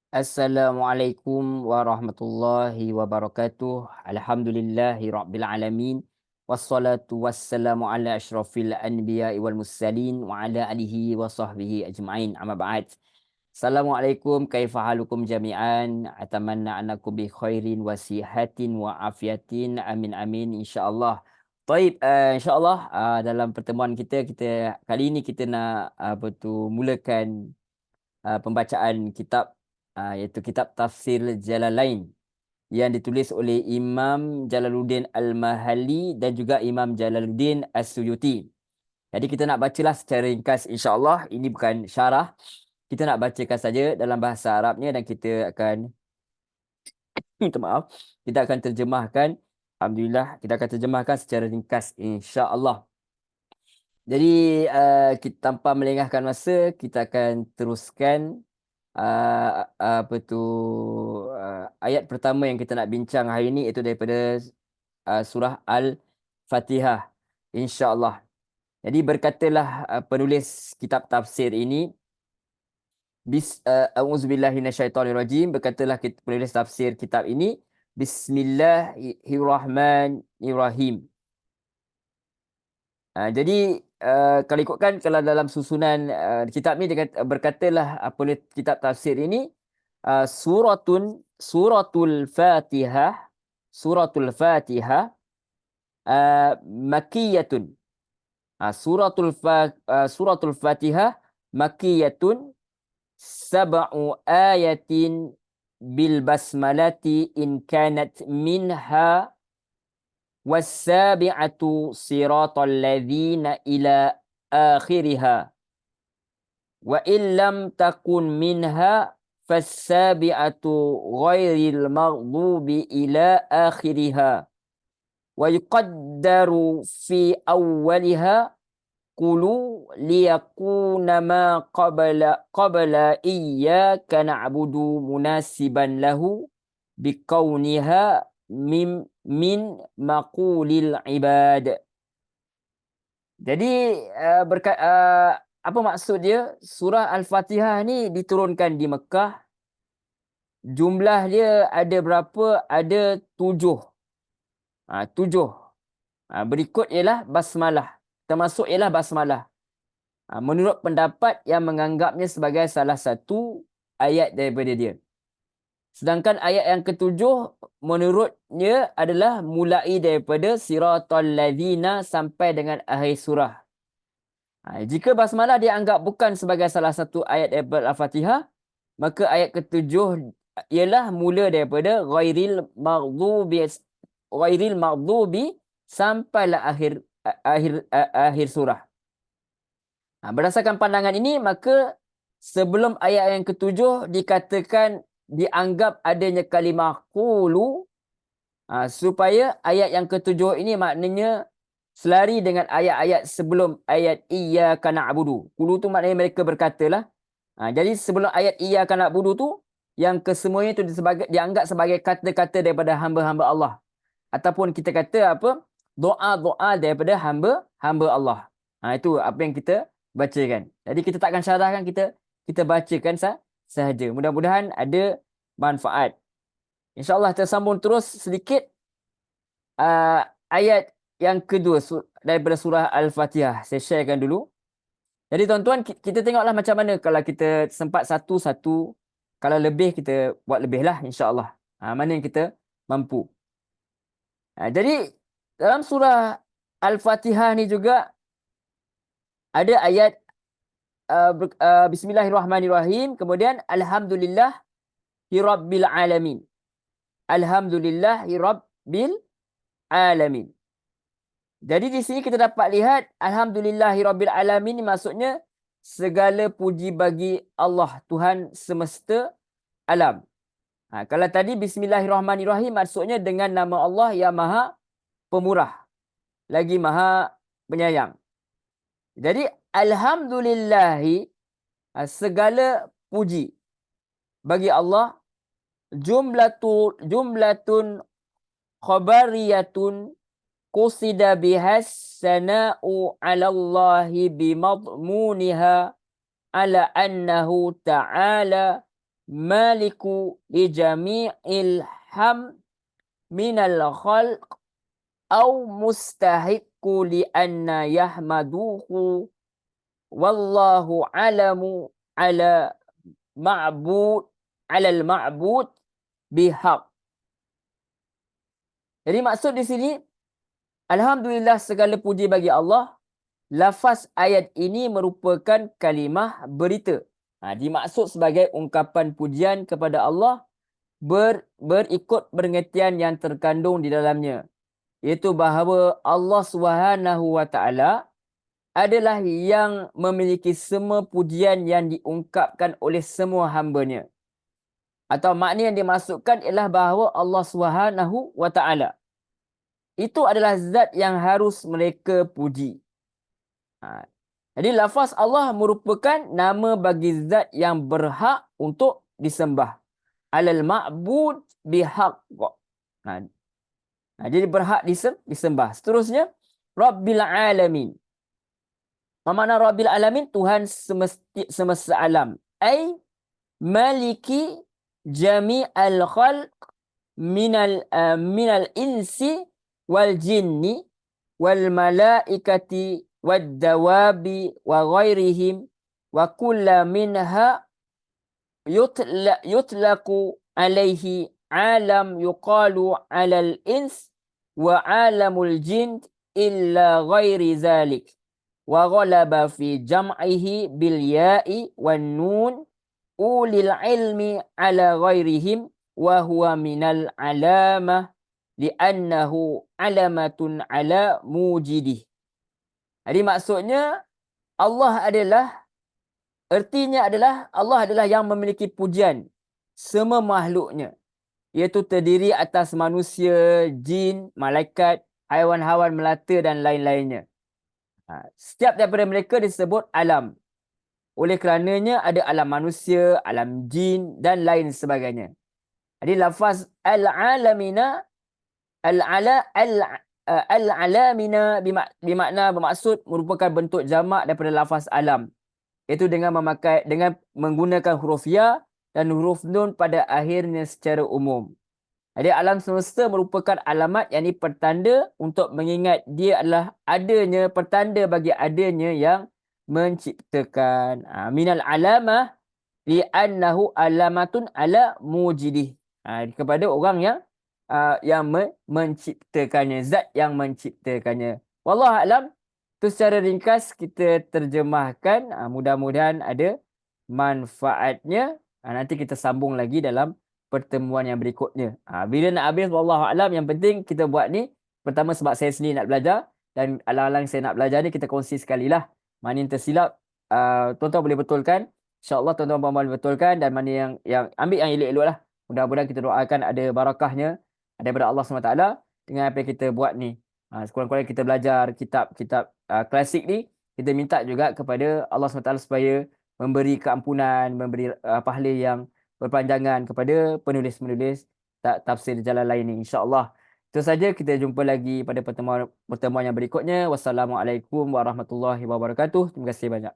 Assalamualaikum warahmatullahi wabarakatuh. Alhamdulillahi rabbil alamin. Wassalatu wassalamu ala asyrafil anbiya'i wal mursalin wa ala alihi wa sahbihi ajma'in. Amma ba'd. Assalamualaikum, kaifa halukum jami'an? Atamanna anakum bi khairin wa sihatin wa afiatin. Amin amin insyaallah. Baik, insyaallah dalam pertemuan kita kali ini kita nak mulakan pembacaan kitab iaitu kitab Tafsir Jalalain yang ditulis oleh Imam Jalaluddin Al-Mahalli dan juga Imam Jalaluddin As-Suyuti. Jadi kita nak bacalah secara ringkas insya-Allah. Ini bukan syarah. Kita nak bacakan saja dalam bahasa Arabnya dan kita akan minta maaf, kita akan terjemahkan. Alhamdulillah, kita akan terjemahkan secara ringkas insya-Allah. Jadi kita tanpa melengahkan masa, kita akan teruskan ayat pertama yang kita nak bincang hari ini, iaitu daripada surah Al-Fatihah insya-Allah. Jadi berkatalah penulis kitab tafsir ini, A'udzubillahi minasyaitonirrajim, berkatalah penulis tafsir kitab ini, Bismillahirrahmanirrahim. Jadi kalau ikutkan, kalau dalam susunan kitab ni berkatalah penulis kitab tafsir ini, suratul Fatihah, suratul Fatihah makkiyatun. Suratul Fatihah makkiyatun, sab'u ayatin bil basmalati in kanat minha was-sabi'atu siratal ladzina ila akhiriha wa illam takun minha fas-sabi'atu ghairil maghdubi ila akhiriha wa yuqaddaru fi awwaliha qulu liyakuna ma qabla iyyaka na'budu munasiban lahu biqauniha min maqulil ibad. Jadi apa maksud dia? Surah Al-Fatihah ni diturunkan di Mekah. Jumlah dia ada berapa? Ada 7. 7. Berikut ialah basmalah. Termasuk ialah basmalah. Menurut pendapat yang menganggapnya sebagai salah satu ayat daripada dia. Sedangkan ayat yang ketujuh menurutnya adalah mulai daripada siratal ladzina sampai dengan akhir surah. Jika basmalah dianggap bukan sebagai salah satu ayat daripada Al-Fatihah, maka ayat ketujuh ialah mula daripada ghairil maghdubi sampailah akhir surah. Berdasarkan pandangan ini, maka sebelum ayat yang ketujuh dikatakan dianggap adanya kalimah qulu, supaya ayat yang ketujuh ini maknanya selari dengan ayat-ayat sebelum ayat iyyaka na'budu. Qulu tu maknanya mereka berkatalah. Jadi sebelum ayat iyyaka na'budu tu, yang kesemuanya tu dianggap sebagai kata-kata daripada hamba-hamba Allah, ataupun kita kata apa, doa-doa daripada hamba Allah. Itu apa yang kita bacakan. Jadi kita takkan syarahkan, kita bacakan sahaja. Mudah-mudahan ada manfaat. InsyaAllah tersambung terus sedikit ayat yang kedua daripada surah Al-Fatihah. Saya sharekan dulu. Jadi tuan-tuan, kita tengoklah macam mana kalau kita sempat satu-satu. Kalau lebih, kita buat lebih lah insyaAllah. Mana yang kita mampu. Jadi dalam surah Al-Fatihah ni juga ada ayat Bismillahirrahmanirrahim, kemudian Alhamdulillahirabbil alamin. Alhamdulillahirabbil alamin. Jadi di sini kita dapat lihat Alhamdulillahirabbil alamin, maksudnya segala puji bagi Allah, Tuhan semesta alam. Kalau tadi Bismillahirrahmanirrahim, maksudnya dengan nama Allah yang Maha Pemurah lagi Maha Penyayang. Jadi Alhamdulillahi, segala puji bagi Allah, jumlatun khabariyatun qusida bihas sana'u 'ala Allahi bimadmuniha ala annahu ta'ala maliku li jami'il ham minal khalq au mustahiqqu li anna yahmaduhu wallahu alamu ala ma'bud alal ma'bud bihaq. Jadi maksud di sini, alhamdulillah segala puji bagi Allah. Lafaz ayat ini merupakan kalimah berita. Dimaksud sebagai ungkapan pujian kepada Allah berikut pengertian yang terkandung di dalamnya, iaitu bahawa Allah Subhanahu wa taala adalah yang memiliki semua pujian yang diungkapkan oleh semua hamba-Nya. Atau makna yang dimasukkan ialah bahawa Allah Subhanahu wa taala itu adalah zat yang harus mereka puji. Jadi lafaz Allah merupakan nama bagi zat yang berhak untuk disembah. Alal ma'bud bihaq. Jadi berhak disembah. Seterusnya, Rabbil alamin. Apa makna Rabbil alamin? Tuhan semesta alam. Ay maliki jami'al khalq minal insi wal jinni wal malaikati wad dawabi wa ghairihim wa kulla minha yutlaqu alaihi alam yuqalu alal ins wa alamul jin illa ghairi zalik wa ghalaba fi jam'ihi bil ya'i wan nun ulil ilmi ala ghairihim wa huwa minal alamah li'annahu alamatun ala mujidih. Jadi maksudnya artinya adalah Allah adalah yang memiliki pujian semua makhluknya, iaitu terdiri atas manusia, jin, malaikat, haiwan-haiwan melata dan lain-lainnya. Setiap daripada mereka disebut alam. Oleh kerananya ada alam manusia, alam jin dan lain sebagainya. Jadi lafaz al-alamina al-alamina bermaksud merupakan bentuk jamak daripada lafaz alam, iaitu dengan menggunakan huruf ya dan huruf nun pada akhirnya secara umum. Jadi alam semesta merupakan alamat, yakni pertanda untuk mengingat dia adalah adanya, pertanda bagi adanya yang menciptakan. Minal alamah li'annahu alamatun ala mujidih. Kepada orang yang menciptakannya, zat yang menciptakannya. Wallahu a'lam. Itu secara ringkas kita terjemahkan. Mudah-mudahan ada manfaatnya. Nanti kita sambung lagi dalam pertemuan yang berikutnya. Bila nak habis, wallahu a'lam, yang penting kita buat ni pertama sebab saya sendiri nak belajar, dan alang-alang saya nak belajar ni kita kongsi sekali lah. Mana yang tersilap, tuan-tuan boleh betulkan. InsyaAllah tuan-tuan boleh betulkan, dan mana yang ambil yang elok-elok lah. Mudah-mudahan kita doakan ada barakahnya daripada Allah SWT dengan apa yang kita buat ni. Sekurang-kurangnya kita belajar kitab-kitab klasik ni, kita minta juga kepada Allah SWT supaya memberi keampunan, memberi pahala yang berpanjangan kepada penulis-penulis tafsir jalan lain ni, insya-Allah. Itu saja, kita jumpa lagi pada pertemuan yang berikutnya. Wassalamualaikum warahmatullahi wabarakatuh. Terima kasih banyak.